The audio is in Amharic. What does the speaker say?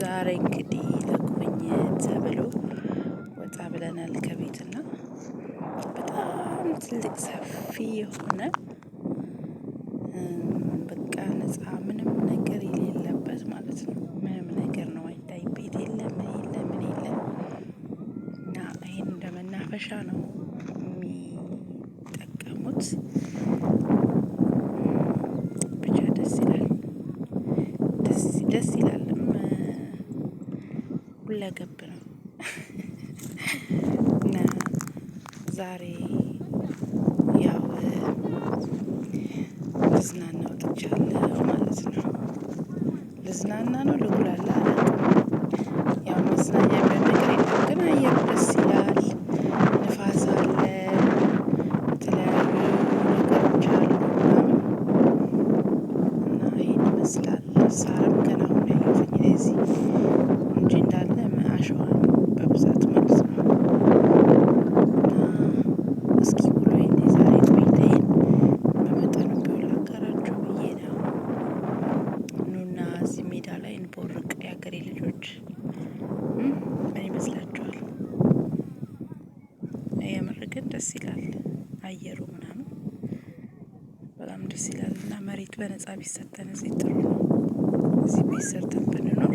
ዛሬ እንግዲህ ለጉብኝት ተብሎ ወጣ ብለናል ከቤትና በጣም ትልቅ ሰፊ የሆነ በቃ ነፃ ምንም ነገር የሌለበት ማለት ነው። ምንም ነገር ነው አይታይ፣ ቤት የለ ምን የለ ምን የለ እና ይሄን እንደ መናፈሻ ነው የሚጠቀሙት። ብቻ ደስ ይላል፣ ደስ ይላልም ሁለገብ ነው እና ዛሬ ያው ልዝናና ወጥቻለሁ ማለት ነው። ልዝናና ነው ልጉላላ አላውቅም። ያው መዝናኛ የሚሆን ነገር የለም፣ ግን አየሩ ደስ ይላል፣ ንፋስ አለ፣ የተለያዩ ነገሮች አሉ እና ይሄን ይመስላል። ሳርም ገና አሁን ያየሁትኝ እዚህ እንጂ እንዳለ አሸዋ ነው በብዛት ማለት ነው። እስኪ ውሎዬን የዛሬ ቆይታዬን በመጠኑ ቢሆን ላጋራችሁ ብዬ ነው። ኑና እዚህ ሜዳ ላይ እንቦርቅ የሀገሬ ልጆች። ምን ይመስላችኋል? የምር ግን ደስ ይላል አየሩ ምናምን በጣም ደስ ይላል እና መሬት በነፃ ቢሰጠን እዚህ ጥሩ ነው። እዚህ ቤት ሰርተን ብንኖር